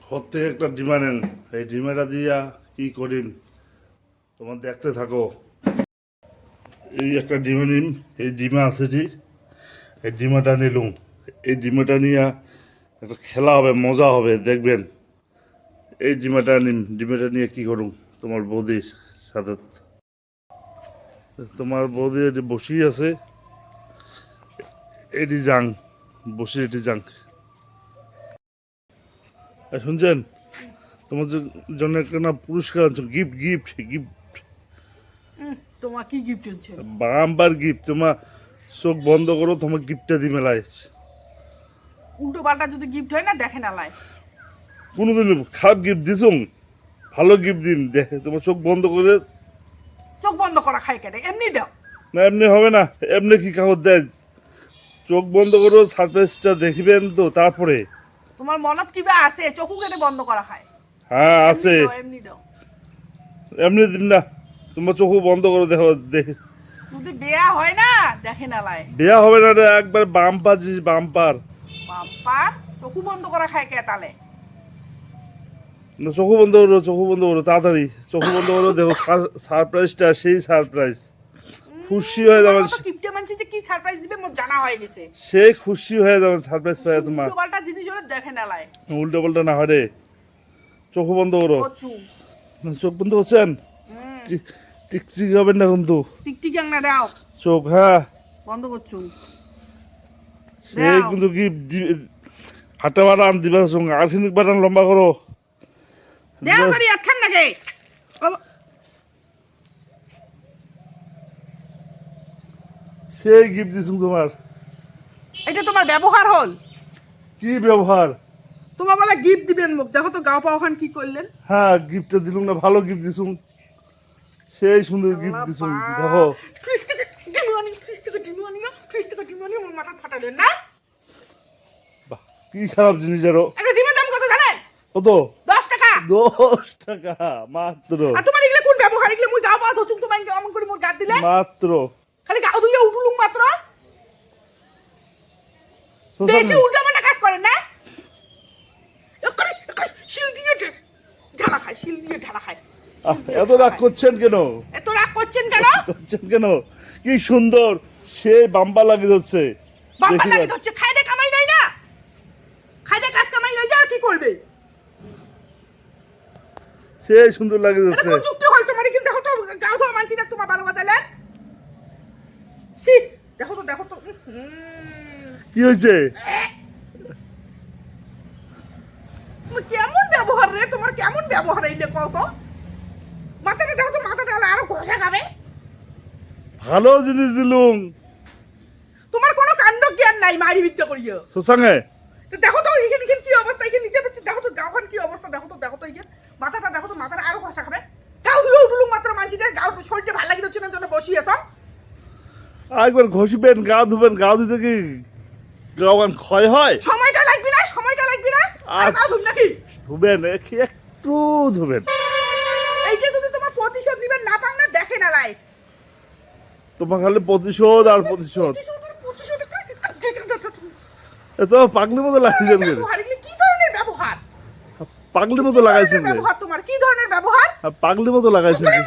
ঘর থেকে একটা ডিমা নেন, এই ডিমাটা দিয়া কি করিম তোমার দেখতে থাকো। এই একটা ডিমা নিন, এই ডিমা আছে যে, এই ডিমাটা নিলুম। এই ডিমাটা নিয়ে একটা খেলা হবে, মজা হবে, দেখবেন। এই ডিমাটা নিন, ডিমাটা নিয়ে কি করুম তোমার বৌদির সাথে। তোমার বৌদি এটি বসেই আছে, এটি যাং বসে, এটি যাং। শুনছেন, তোমার জন্য একটা না পুরস্কার আনছো, গিফট গিফট গিফট। তোমার কি গিফট হচ্ছে? Bumper gift. তোমার চোখ বন্ধ করো, তোমার গিফটটা দি মেলায়। উল্টো পাল্টা যদি গিফট হয় না দেখে না লাই। কোনোদিন খারাপ গিফট দিছুম, ভালো গিফট দিন। দেখে তোমার চোখ বন্ধ করে। চোখ বন্ধ করা খাই কেটে এমনি দাও না এমনি হবে না, এমনি কি কাগজ দেয়? চোখ বন্ধ করো, সারপ্রাইজটা দেখবেন তো তারপরে। তোমার মনত কিবা আছে চোখু কেটে বন্ধ করা খায়? হ্যাঁ আছে, এমনি দাও। এমনি দিন না, তোমার চোখও বন্ধ করে দেখো। দেখে যদি বেয়া হয় না দেখে না লাই। বিয়া হবে না রে, একবার বাম্পার জিনিস, বাম্পার। বাম্পার চোখু বন্ধ করা খায় কে তালে? না চোখু বন্ধ করো, চোখু বন্ধ করো তাড়াতাড়ি, চোখু বন্ধ করো। দেখো সারপ্রাইজটা সেই সারপ্রাইজ। খুশি হয়ে যাবেন, গিফটে মানছি যে কি সারপ্রাইজ দিবে মোর জানা হয়ে গেছে। সেই খুশি হয়ে যাবেন সারপ্রাইজ পায় তোমার। উল্টো পাল্টা জিনিস হলে দেখে না লাই। উল্টো পাল্টা না হয় রে, চোখু বন্ধ করো। কচু চোখ বন্ধ করছেন? টিকটিক হবেন না কিন্তু। টিকটিক না দাও চোখ, হ্যাঁ বন্ধ করছু। সেই কিন্তু কি হাঁটা বাড়ান দিবা, সঙ্গে আর্সেনিক বাড়ান লম্বা করো। দেও করি আখান লাগে। সেই গিফট দিছুম তোমার। এটা তোমার ব্যবহার হল? কি ব্যবহার? তোমার বলে গিফট দিবেন মুখ, দেখো তো গাও পাওখান কি করলেন। হ্যাঁ গিফটটা দিলুম না, ভালো গিফট দিছুম, সেই সুন্দর গিফট দিছুম। দেখো আমার মাথা ফাটালেন না। বাহ, কি খারাপ জিনিস আরো। একটা ডিমের দাম কত জানেন? কত? 10 টাকা। 10 টাকা মাত্র। আর তোমার এগুলো কোন ব্যবহার? এগুলো মুই গাও পাওয়া ধরছুম তোমার অমন করে মোর গাত দিলে মাত্র খালি গাও ধুইয়া উঠলুম মাত্র। বেশি উল্টা পাল্টা কাজ করেন না। শিল দিয়ে ঢালা খায়, শিল দিয়ে ঢালা খায়। এত রাগ করছেন কেন? এত রাগ করছেন কেন? করছেন কেন? কি সুন্দর, সেই বাম্বা লাগে যাচ্ছে। বাম্বা লাগে হচ্ছে, খাইতে কামাই নাই না, খাইতে কাজ কামাই নাই, যা কি করবে? সেই সুন্দর লাগে যাচ্ছে। এটা যুক্তি হল তোমার? কিন্তু দেখো তো গাও ধোয়া মানছি না তোমার ভালো বাতালেন। সি দেখো তো, দেখো তো কি হয়েছে? কেমন ব্যবহার রে তোমার? কেমন ব্যবহার এইলে কত? মাথাটা দেখো তো, মাথাটা আরো ঘষা খাবে। ভালো জিনিস দিলুম। তোমার কোনো কাণ্ড জ্ঞান নাই, মারি বিদ্যা করিও। সুসঙ্গে তো দেখো তো এখানে এখানে কি অবস্থা, এখানে নিচে দেখো তো গাওখান কি অবস্থা, দেখো তো, দেখো তো এখানে মাথাটা দেখো তো, মাথাটা আরো ঘষা খাবে। গাও ধুয়ে উঠলুম মাত্র, মানছিটার গাও শরীরটা ভালো লাগে হচ্ছে না জন্য বসিয়েছ। একবার ঘষবেন, গা ধুবেন, গা ধুতে কি গাওয়ান ক্ষয় হয়? সময়টা লাগবে না, সময়টা লাগবে না। আর গাও ধুব নাকি? ধুবেন, একটু ধুবেন। এইটা যদি তোমার প্রতিশোধ নিবেন না পান না দেখে না লাই। তোমার খালি প্রতিশোধ আর প্রতিশোধ। এত পাগলি মতো লাগাইছেন কে? কি ধরনের ব্যবহার? পাগলি মতো লাগাইছেন কে? ব্যবহার তোমার কি ধরনের ব্যবহার? পাগলি মতো লাগাইছেন কে?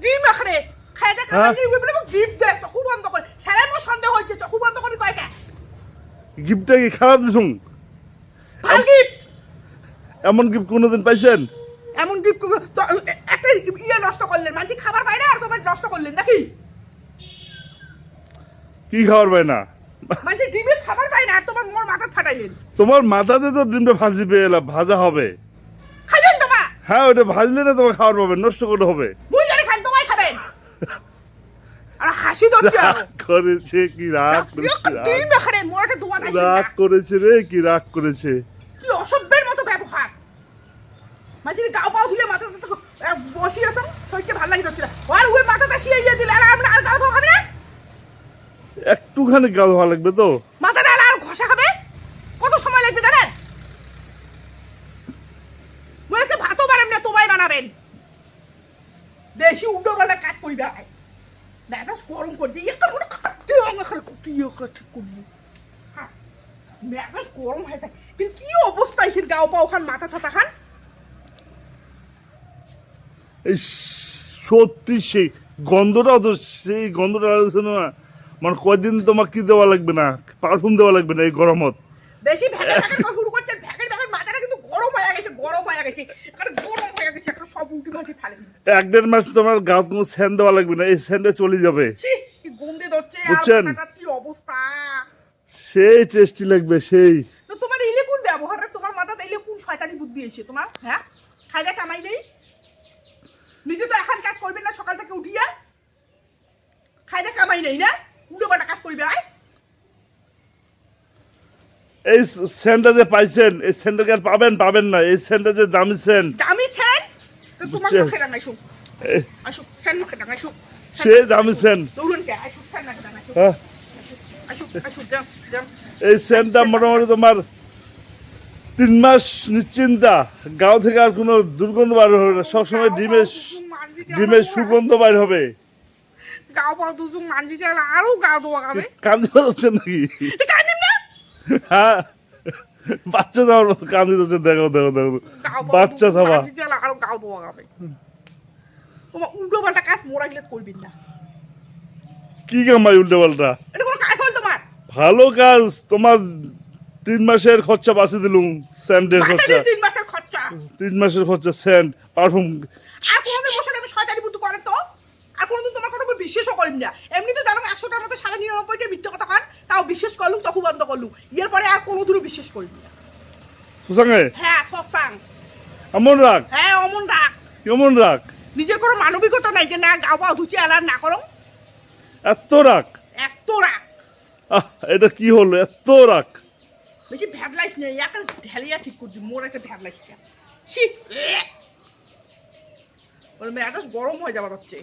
ডিম আখরে খাইতে খাইতে বলে গিফট দেয়, চোখ বন্ধ করে। সারা মো সন্দেহ হচ্ছে, চোখ বন্ধ করে কয় কে? গিফটটা কি খারাপ দিছুম? ভাল গিফট। এমন গিফট কোনোদিন পাইছেন? এমন গিফট একটা ইয়ে নষ্ট করলেন, মানছি খাবার পায় না আর তোমার নষ্ট করলেন নাকি? কি খাবার পায় না? মানছি ডিমের খাবার পায় না আর তোমার মোর মাথা ফাটাইলেন। তোমার মাথাতে তো ডিমটা ভাজি পেয়ে এলাম, ভাজা হবে। খাইলেন তোমা? হ্যাঁ ওটা ভাজলে না তোমার খাবার পাবে, নষ্ট করে হবে। মুই জানি খান, তোমায় খাবেন। আর হাসি দচ্ছে রাগ করেছে, কি রাগ করেছে, ডিম আখরে মোরটা দোয়া নাই। রাগ করেছে রে, কি রাগ করেছে। কি অসভ্যের মতো ব্যবহার। মাঝে গাও পাও ধুয়ে মাথা বসিয়েছ, শরীরটা ভালো লাগে হচ্ছে না। আর ওই মাথাটা শিয়ে দিলে আর আমরা আর গাও ধোয়া খাবে না? একটুখানি গা ধোয়া লাগবে তো। মাথাটা আর ঘষা খাবে, কত সময় লাগবে জানেন? মনে ভাতও বানাবেন না, তোমায় বানাবেন। বেশি উল্টো পাল্টা কাজ করি বেড়ায়, মেজাজ গরম করে দিয়ে মেজাজ গরম হয়ে যায়। কিন্তু কি অবস্থা এইখান গাও পাও খান মাথা থাতা খান এই সত্যি সেই গন্ধটাও তো সেই গন্ধটা আছে না মানে কয়দিন তোমার কি দেওয়া লাগবে না পারফিউম দেওয়া লাগবে না এই গরমত বেশি ভ্যাগের ভ্যাগের করে শুরু করছেন ভ্যাগের ভ্যাগের মাথাটা কিন্তু গরম হয়ে গেছে একটা গরম হয়ে গেছে একটা সব উল্টি পাল্টি ফেলে দিন 1-1.5 মাস তোমার গাছ কোনো স্যান্ড দেওয়া লাগবে না এই স্যান্ডে চলে যাবে ছি কি গন্ধে দচ্ছে আর বুঝছেন? মাথাটার কি অবস্থা সেই টেস্টি লাগবে সেই তো তোমার ইলে কোন ব্যবহারটা তোমার মাথাতে ইলে কোন শয়তানি বুদ্ধি এসে তোমার হ্যাঁ খাইলে কামাই নেই নিজে তো এখন কাজ করবেন না সকাল থেকে উঠিয়া খাইলে কামাই নেই না উল্টো পাল্টা কাজ করবে আয় এই স্যান্ডটা যে পাইছেন এই স্যান্ডটাকে আর পাবেন না এই স্যান্ডটা যে দামি স্যান্ড দামি ফ্যান তো তোমার বুঝছেন? মুখে ডাঙাইছো আসো ফ্যান মুখে ডাঙাইছো সে দামি স্যান্ড দৌড়ুন কে আসো ফ্যান মুখে ডাঙাইছো হ্যাঁ আসো যাও যাও এই স্যান্ডটা মোটামুটি তোমার 3 মাস নিশ্চিন্তা গাও থেকে আর কোনো দুর্গন্ধ বার হবে না সবসময় ডিমের সুগন্ধ বার হবে গাও পাও দুজুং মানজি যারা আরো গাও দোয়া গাবে কান্দি পাচ্ছে নাকি কাঁদিম না হ্যাঁ বাচ্চা যাওয়ার মতো কান্দি যাচ্ছে দেখো বাচ্চা যাওয়া মানজি যারা আরো গাও দোয়া গাবে তোমার উল্টো পাল্টা কাজ মোরা গিলে করবিন না কি কামাই উল্টে পাল্টা এটা কোনো কাজ হল তোমার ভালো কাজ তোমার 3 মাসের খরচা বাঁচিয়ে দিলুম স্যান্ডের খরচা 3 মাসের খরচা 3 মাসের খরচা স্যান্ড পারফিউম আর কোনোদিন বসে আমি শয়তানি বুদ্ধি করেন তো আর কোনোদিন তোমার কথা আমি বিশ্বাসও করিম না এমনি তো জানো 100টার মধ্যে 99.টা মিথ্যে কথা কান তাও বিশ্বাস করলুম চকু বন্ধ করলুম এর পরে আর কোনোদিনও বিশ্বাস করিম না সুসঙ্গে হ্যাঁ সস্তাং এমন রাখ হ্যাঁ অমন রাখ কেমন রাখ নিজের কোনো মানবিকতা নাই যে না গাও পাও ধুচি আলার না করো এত রাখ এত রাখ এটা কি হলো এত রাখ বেশি ভ্যাবলাইস নেই একটা ঢেলিয়া ঠিক করছি মোর একটা ভ্যাবলাইস ছি ওর মেয়াদাস গরম হয়ে যাবার হচ্ছে